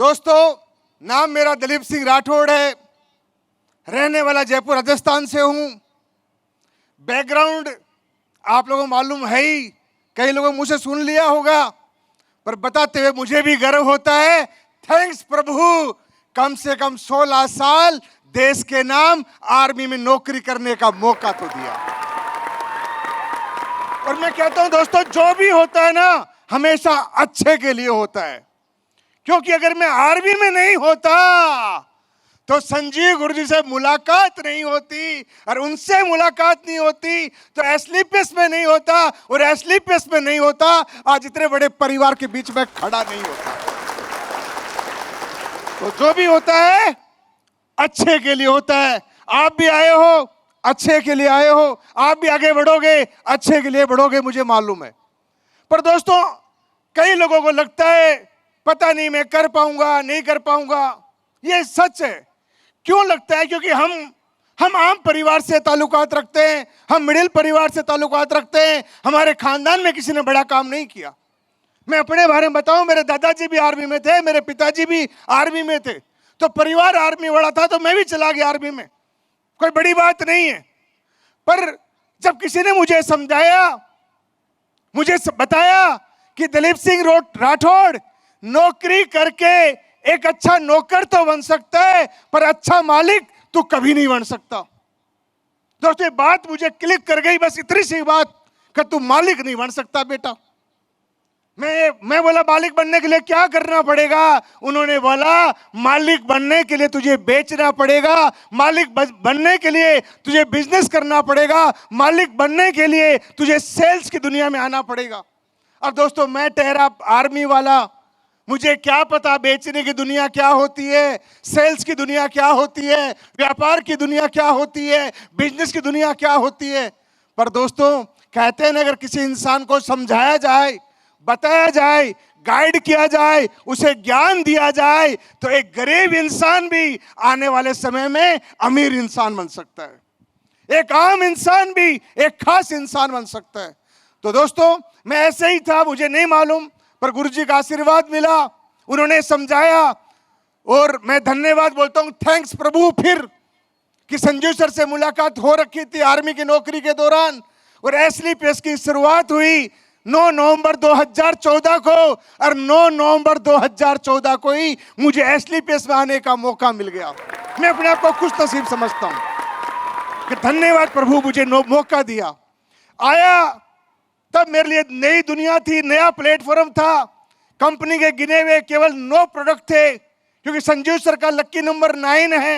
दोस्तों, नाम मेरा दिलीप सिंह राठौड़ है, रहने वाला जयपुर राजस्थान से हूं। बैकग्राउंड आप लोगों को मालूम है ही, कई लोगों मुझसे सुन लिया होगा, पर बताते हुए मुझे भी गर्व होता है। थैंक्स प्रभु, कम से कम 16 साल देश के नाम आर्मी में नौकरी करने का मौका तो दिया। और मैं कहता हूं दोस्तों, जो भी होता है ना, हमेशा अच्छे के लिए होता है। क्योंकि अगर मैं आर्मी में नहीं होता तो संजीव गुरुजी से मुलाकात नहीं होती, और उनसे मुलाकात नहीं होती तो एसलीपीएस में नहीं होता, और एसलीपीएस में नहीं होता आज इतने बड़े परिवार के बीच में खड़ा नहीं होता। तो जो भी होता है अच्छे के लिए होता है। आप भी आए हो, अच्छे के लिए आए हो, आप भी आगे बढ़ोगे, अच्छे के लिए बढ़ोगे, मुझे मालूम है। पर दोस्तों, कई लोगों को लगता है पता नहीं मैं कर पाऊंगा नहीं कर पाऊंगा। ये सच है। क्यों लगता है? क्योंकि हम आम परिवार से ताल्लुकात रखते हैं, हम मिडिल परिवार से ताल्लुकात रखते हैं। हमारे खानदान में किसी ने बड़ा काम नहीं किया। मैं अपने बारे में बताऊं, मेरे दादाजी भी आर्मी में थे, मेरे पिताजी भी आर्मी में थे, तो परिवार आर्मी वाला था, तो मैं भी चला गया आर्मी में। कोई बड़ी बात नहीं है। पर जब किसी ने मुझे समझाया, मुझे बताया कि दिलीप सिंह राठौड़ नौकरी करके एक अच्छा नौकर तो बन सकता है, पर अच्छा मालिक तू कभी नहीं बन सकता। दोस्तों, ये बात मुझे क्लिक कर गई, बस इतनी सी बात कि तू मालिक नहीं बन सकता बेटा। मैं बोला मालिक बनने के लिए क्या करना पड़ेगा? उन्होंने बोला मालिक बनने के लिए तुझे बेचना पड़ेगा, मालिक बनने के लिए तुझे बिजनेस करना पड़ेगा, मालिक बनने के लिए तुझे सेल्स की दुनिया में आना पड़ेगा। और दोस्तों, मैं ठहरा आर्मी वाला, मुझे क्या पता बेचने की दुनिया क्या होती है, सेल्स की दुनिया क्या होती है, व्यापार की दुनिया क्या होती है, बिजनेस की दुनिया क्या होती है। पर दोस्तों, कहते हैं ना, अगर किसी इंसान को समझाया जाए, बताया जाए, गाइड किया जाए, उसे ज्ञान दिया जाए, तो एक गरीब इंसान भी आने वाले समय में अमीर इंसान बन सकता है। एक आम इंसान भी एक खास इंसान बन सकता है। तो दोस्तों, मैं ऐसे ही था, मुझे नहीं मालूम, पर गुरुजी का आशीर्वाद मिला, उन्होंने समझाया, और मैं धन्यवाद बोलता हूं, थैंक्स प्रभु, फिर कि संजीव सर से मुलाकात हो रखी थी आर्मी की नौकरी के दौरान, और एसलीपीएस की शुरुआत हुई 9 नवंबर 2014 को, और 9 नवंबर 2014 को ही मुझे एसलीपीएस में आने का मौका मिल गया। मैं अपने आप को खुश नसीब समझता हूं कि धन्यवाद प्रभु, मुझे मौका दिया। आया तब मेरे लिए नई दुनिया थी, नया प्लेटफॉर्म था। कंपनी के गिने हुए केवल 9 प्रोडक्ट थे, क्योंकि संजीव सर का लकी नंबर 9 है,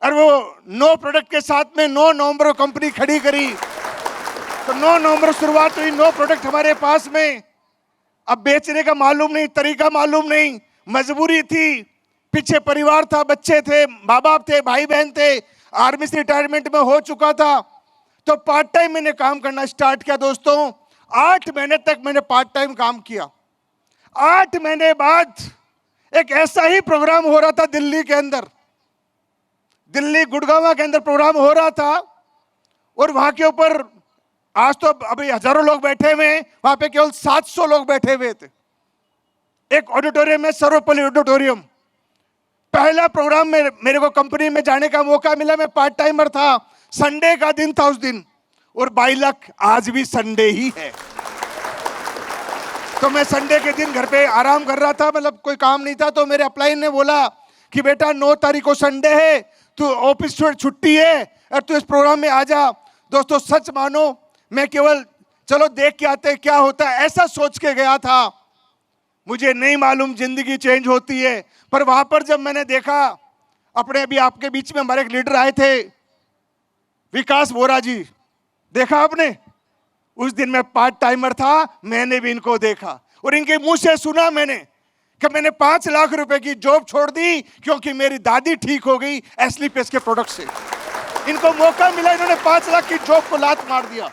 और वो 9 प्रोडक्ट के साथ में 9 नवंबर को कंपनी खड़ी करी। तो 9 नवंबर शुरुआत हुई, 9 प्रोडक्ट हमारे पास में। अब बेचने का मालूम नहीं, तरीका मालूम नहीं, मजबूरी थी, पीछे परिवार था, बच्चे थे, माँ बाप थे, भाई बहन थे, आर्मी से रिटायरमेंट में हो चुका था। तो पार्ट टाइम मैंने काम करना स्टार्ट किया। दोस्तों, 8 महीने तक मैंने पार्ट टाइम काम किया। 8 महीने बाद एक ऐसा ही प्रोग्राम हो रहा था दिल्ली के अंदर, दिल्ली गुड़गांव के अंदर प्रोग्राम हो रहा था, और वहां के ऊपर आज तो अभी हजारों लोग बैठे हुए हैं, वहां पे केवल 700 लोग बैठे हुए थे एक ऑडिटोरियम में, सर्वपल्ली ऑडिटोरियम। पहला प्रोग्राम में मेरे को कंपनी में जाने का मौका मिला। मैं पार्ट टाइमर था, संडे का दिन था उस दिन, और बाई लक आज भी संडे ही है। तो मैं संडे के दिन घर पे आराम कर रहा था, मतलब कोई काम नहीं था। तो मेरे अपलाइन ने बोला कि बेटा 9 तारीख को संडे है, तू ऑफिस छुट्टी है, और तू इस प्रोग्राम में आ जा। दोस्तों, सच मानो, मैं केवल चलो देख के आते क्या होता है ऐसा सोच के गया था। मुझे नहीं मालूम जिंदगी चेंज होती है। पर वहां पर जब मैंने देखा, अपने अभी आपके बीच में हमारे एक लीडर आए थे, विकास बोरा जी, देखा आपने? उस दिन मैं पार्ट टाइमर था, मैंने भी इनको देखा, और इनके मुंह से सुना मैंने कि मैंने 5 लाख रुपए की जॉब छोड़ दी क्योंकि मेरी दादी ठीक हो गई एसलीपीएस के प्रोडक्ट से। इनको मौका मिला, इन्होंने 5 लाख की जॉब को लात मार दिया।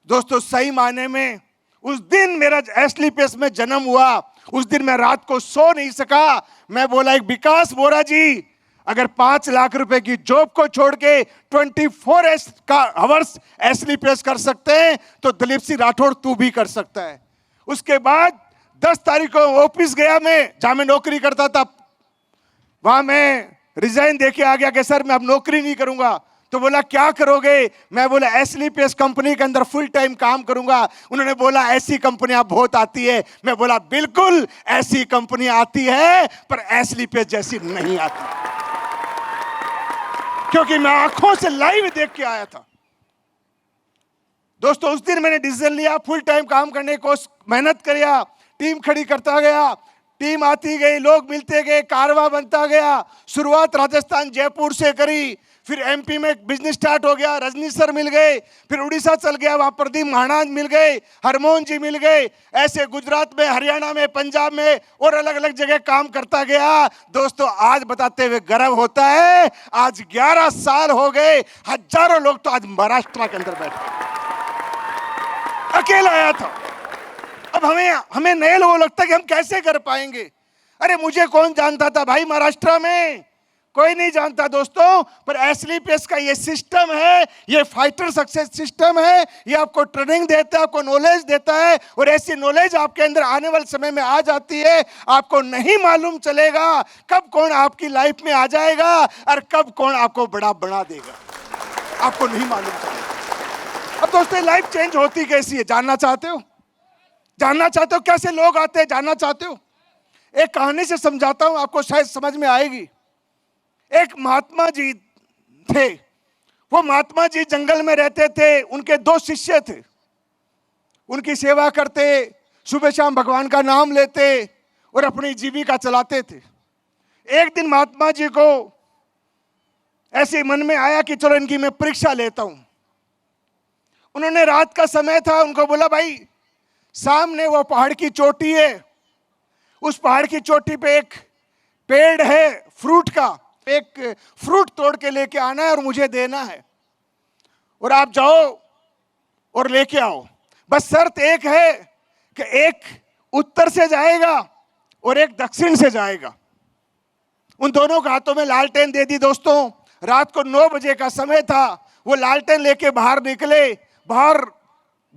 दोस्तों, सही मायने में उस दिन मेरा एसलीपीएस में जन्म हुआ। उस दिन मैं रात को सो नहीं सका। मैं बोला, एक विकास बोरा जी, अगर 5 लाख रुपए की जॉब को छोड़ के 24 आवर्स एसलीपीएस कर सकते हैं, तो दिलीप सिंह राठौड़ तू भी कर सकता है। उसके बाद 10 तारीख को ऑफिस गया मैं, जहां मैं नौकरी करता था, वहां मैं रिजाइन देके आ गया कि सर मैं अब नौकरी नहीं करूंगा। तो बोला क्या करोगे? मैं बोला एसलीपीएस कंपनी के अंदर फुल टाइम काम करूंगा। उन्होंने बोला ऐसी कंपनियां बहुत आती है। मैं बोला बिल्कुल ऐसी कंपनी आती है, पर एसलीपीएस जैसी नहीं आती, क्योंकि मैं आंखों से लाइव देख के आया था। दोस्तों उस दिन मैंने डिसीजन लिया, फुल टाइम काम करने को मेहनत किया, टीम खड़ी करता गया, टीम आती गई, लोग मिलते गए, कारवा बनता गया। शुरुआत राजस्थान जयपुर से करी, फिर एमपी में बिजनेस स्टार्ट हो गया, रजनी सर मिल गए, फिर उड़ीसा चल गया, वहां प्रदीप महाराज मिल गए, हरमोहन जी मिल गए, ऐसे गुजरात में, हरियाणा में, पंजाब में और अलग अलग जगह काम करता गया। दोस्तों आज बताते हुए गर्व होता है, आज 11 साल हो गए, हजारों लोग तो आज महाराष्ट्र के अंदर बैठे, अकेला आया था। अब हमें नए लोगों लगता है कि हम कैसे कर पाएंगे। अरे मुझे कौन जानता था भाई, महाराष्ट्र में कोई नहीं जानता दोस्तों। पर एसलीपीएस का ये सिस्टम है, ये फाइटर सक्सेस सिस्टम है, ये आपको ट्रेनिंग देता है, आपको नॉलेज देता है, और ऐसी नॉलेज आपके अंदर आने वाले समय में आ जाती है, आपको नहीं मालूम चलेगा कब कौन आपकी लाइफ में आ जाएगा और कब कौन आपको बड़ा बना देगा, आपको नहीं मालूम चलेगा। अब दोस्तों लाइफ चेंज होती कैसी है, जानना चाहते हो? जानना चाहते हो कैसे लोग आते हैं? जानना चाहते हो? एक कहानी से समझाता हूं, आपको शायद समझ में आएगी। एक महात्मा जी थे, वो महात्मा जी जंगल में रहते थे, उनके 2 शिष्य थे, उनकी सेवा करते, सुबह शाम भगवान का नाम लेते और अपनी जीविका चलाते थे। एक दिन महात्मा जी को ऐसे मन में आया कि चलो इनकी मैं परीक्षा लेता हूं। उन्होंने, रात का समय था, उनको बोला भाई सामने वो पहाड़ की चोटी है, उस पहाड़ की चोटी पे एक पेड़ है फ्रूट का, एक फ्रूट तोड़ के लेके आना है और मुझे देना है, और आप जाओ और लेके आओ। बस शर्त एक है कि एक उत्तर से जाएगा और एक दक्षिण से जाएगा। उन दोनों के हाथों में लालटेन दे दी। दोस्तों रात को 9 बजे का समय था, वो लालटेन लेके बाहर निकले। बाहर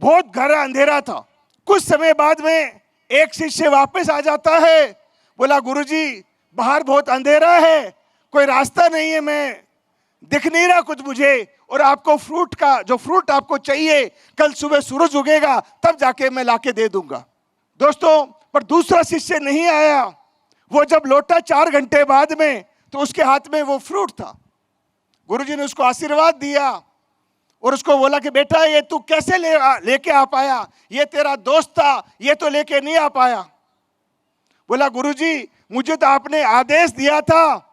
बहुत गहरा अंधेरा था। कुछ समय बाद में एक शिष्य वापस आ जाता है, बोला गुरुजी बाहर बहुत अंधेरा है, कोई रास्ता नहीं है, मैं दिख नहीं रहा कुछ मुझे, और आपको फ्रूट का जो फ्रूट आपको चाहिए कल सुबह सूरज उगेगा तब जाके मैं लाके दे दूंगा। दोस्तों पर दूसरा शिष्य नहीं आया। वो जब लौटा 4 घंटे बाद में, तो उसके हाथ में वो फ्रूट था। गुरुजी ने उसको आशीर्वाद दिया और उसको बोला कि बेटा ये तू कैसे लेके आ पाया, ये तेरा दोस्त था, ये तो लेके नहीं आ पाया। बोला गुरुजी मुझे तो आपने आदेश दिया था,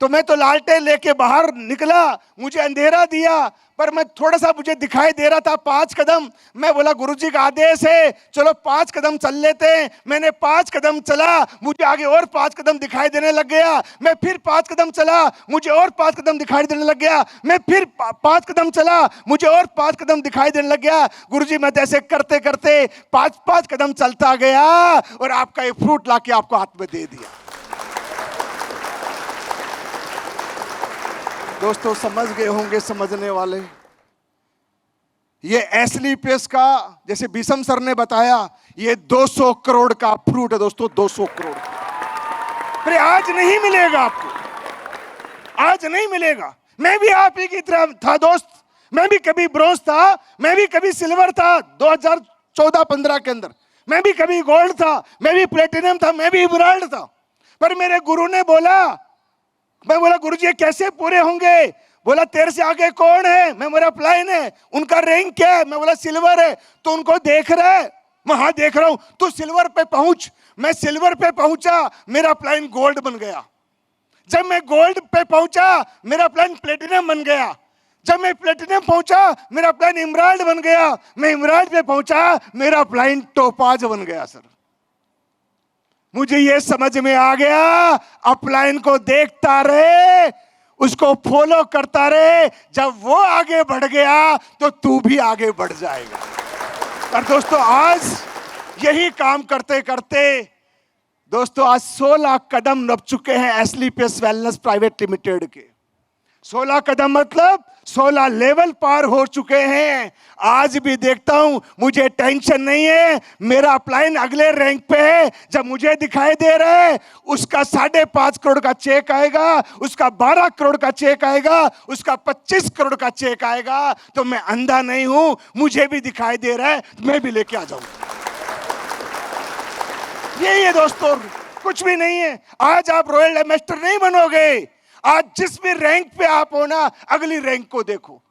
तो मैं तो लालटेन लेके बाहर निकला, मुझे अंधेरा दिया, पर मैं थोड़ा सा मुझे दिखाई दे रहा था 5 कदम। मैं बोला गुरुजी का आदेश है, चलो 5 कदम चल लेते हैं। मैंने 5 कदम चला, मुझे आगे और 5 कदम दिखाई देने लग गया। मैं फिर 5 कदम चला, मुझे और 5 कदम दिखाई देने लग गया। मैं फिर 5 कदम चला, मुझे और 5 कदम दिखाई देने लग गया। गुरुजी मैं ऐसे करते करते 5 कदम चलता गया और आपका ये फ्रूट लाके आपको हाथ में दे दिया। दोस्तों समझ गए होंगे समझने वाले, ये एसलीपीएस का, जैसे भीषम सर ने बताया, ये 200 करोड़ का फ्रूट है दोस्तों, 200 करोड़। पर आज नहीं मिलेगा आपको, आज नहीं मिलेगा। मैं भी आप ही की तरह था दोस्त, मैं भी कभी ब्रोंज था, मैं भी कभी सिल्वर था 2014-15 के अंदर, मैं भी कभी गोल्ड था, मैं भी प्लेटिनम था, मैं भी इमराल्ड था। पर मेरे गुरु ने बोला, मैं बोला गुरुजी ये कैसे पूरे होंगे? बोला तेरे से आगे कौन है? मैं बोला प्लाइन है। उनका रैंक क्या है? मैं बोला सिल्वर है। तो उनको देख रहा है? मैं हाँ देख रहा हूं। तू सिल्वर पे पहुंच। मैं सिल्वर पे पहुंचा, मेरा प्लाइन गोल्ड बन गया। जब मैं गोल्ड पे पहुंचा, मेरा प्लाइन प्लेटिनम बन गया। जब मैं प्लेटिनम पहुंचा, मेरा प्लाइन इमराल्ड बन गया। मैं इमराल्ड पे पहुंचा, मेरा प्लाइन टोपाज बन गया। सर मुझे ये समझ में आ गया, अपलाइन को देखता रहे, उसको फॉलो करता रहे। जब वो आगे बढ़ गया तो तू भी आगे बढ़ जाएगा। और दोस्तों आज यही काम करते करते दोस्तों आज 16 कदम नप चुके हैं एसलीपीएस वेलनेस प्राइवेट लिमिटेड के। 16 कदम मतलब 16 लेवल पार हो चुके हैं। आज भी देखता हूं, मुझे टेंशन नहीं है। मेरा अपलाइन अगले रैंक पे है। जब मुझे दिखाई दे रहा है उसका 5.5 करोड़ का चेक आएगा, उसका 12 करोड़ का चेक आएगा, उसका 25 करोड़ का चेक आएगा, तो मैं अंधा नहीं हूं। मुझे भी दिखाई दे रहा है, मैं भी लेके आ जाऊंगा। यही है दोस्तों, कुछ भी नहीं है। आज आप रॉयल मास्टर नहीं बनोगे। आज जिस भी रैंक पे आप हो ना, अगली रैंक को देखो।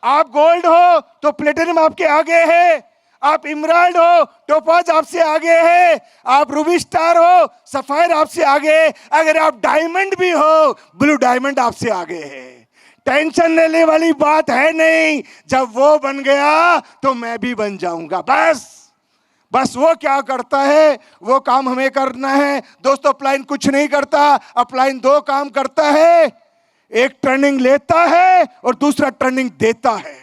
आप गोल्ड हो तो प्लेटिनम आपके आगे है, आप इमराल्ड हो टोपाज आपसे आगे है, आप रूबी स्टार हो सफायर आपसे आगे है, अगर आप डायमंड भी हो ब्लू डायमंड आपसे आगे है। टेंशन लेने वाली बात है नहीं। जब वो बन गया तो मैं भी बन जाऊंगा। बस वो क्या करता है वो काम हमें करना है। दोस्तों अपलाइन कुछ नहीं करता, अपलाइन 2 काम करता है। एक ट्रेनिंग लेता है और दूसरा ट्रेनिंग देता है।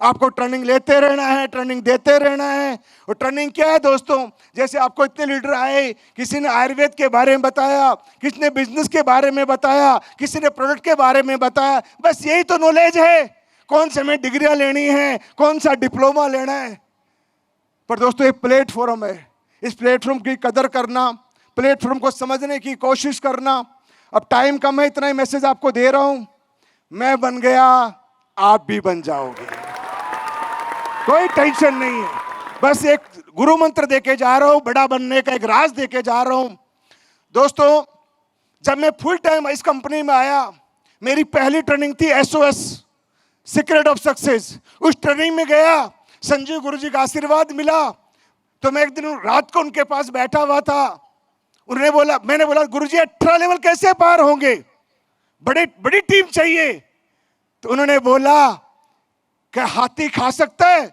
आपको ट्रेनिंग लेते रहना है, ट्रेनिंग देते रहना है। और ट्रेनिंग क्या है दोस्तों, जैसे आपको इतने लीडर आए, किसी ने आयुर्वेद के बारे में बताया, किसी ने बिजनेस के बारे में बताया, किसी ने प्रोडक्ट के बारे में बताया। बस यही तो नॉलेज है। कौन से में डिग्रियां लेनी है, कौन सा डिप्लोमा लेना है। पर दोस्तों एक प्लेटफॉर्म है, इस प्लेटफॉर्म की कदर करना, प्लेटफॉर्म को समझने की कोशिश करना। अब टाइम कम है, इतना ही मैसेज आपको दे रहा हूं। मैं बन गया, आप भी बन जाओगे। कोई टेंशन नहीं है। बस एक गुरु मंत्र देके जा रहा हूं, बड़ा बनने का एक राज देके जा रहा हूं। दोस्तों जब मैं फुल टाइम इस कंपनी में आया, मेरी पहली ट्रेनिंग थी SOS सीक्रेट ऑफ सक्सेस। उस ट्रेनिंग में गया, संजीव गुरुजी का आशीर्वाद मिला। तो मैं एक दिन रात को उनके पास बैठा हुआ था। उन्होंने बोला, मैंने बोला गुरुजी 18 लेवल कैसे पार होंगे, बड़ी टीम चाहिए। तो उन्होंने बोला क्या हाथी खा सकता है?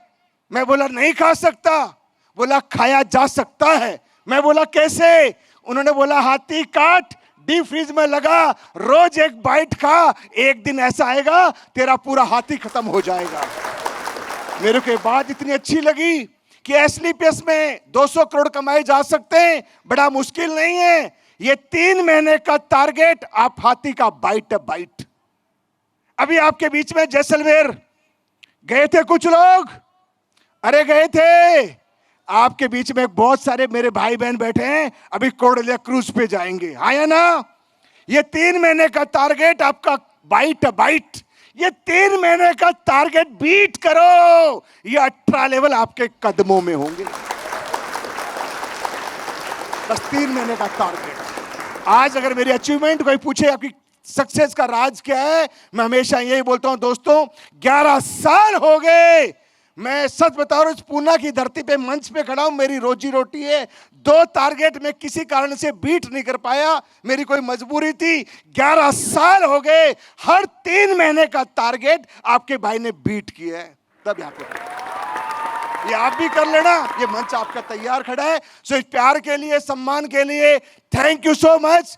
मैं बोला नहीं खा सकता। बोला खाया जा सकता है। मैं बोला कैसे? उन्होंने बोला हाथी काट, डीप फ्रीज में लगा, रोज एक बाइट खा, एक दिन ऐसा आएगा तेरा पूरा हाथी खत्म हो जाएगा। मेरे को बात इतनी अच्छी लगी कि SLPS में 200 करोड़ कमाए जा सकते हैं, बड़ा मुश्किल नहीं है। ये 3 महीने का टारगेट, आप हाथी का बाइट। अभी आपके बीच में जैसलमेर गए थे कुछ लोग, अरे गए थे। आपके बीच में बहुत सारे मेरे भाई बहन बैठे हैं, अभी कोडलिया क्रूज पे जाएंगे, हाँ या ना। ये 3 महीने का टारगेट आपका बाइट। ये 3 महीने का टारगेट बीट करो, ये 18 लेवल आपके कदमों में होंगे। बस 3 महीने का टारगेट। आज अगर मेरी अचीवमेंट कोई पूछे आपकी सक्सेस का राज क्या है, मैं हमेशा यही बोलता हूं दोस्तों, 11 साल हो गए। मैं सच बता रहा हूं, इस पूना की धरती पे मंच पे खड़ा हूं, मेरी रोजी रोटी है। 2 टारगेट में किसी कारण से बीट नहीं कर पाया, मेरी कोई मजबूरी थी। 11 साल हो गए, हर 3 महीने का टारगेट आपके भाई ने बीट किया है। तब यहाँ पे ये आप भी कर लेना, ये मंच आपका तैयार खड़ा है। सो इस प्यार के लिए, सम्मान के लिए थैंक यू सो मच।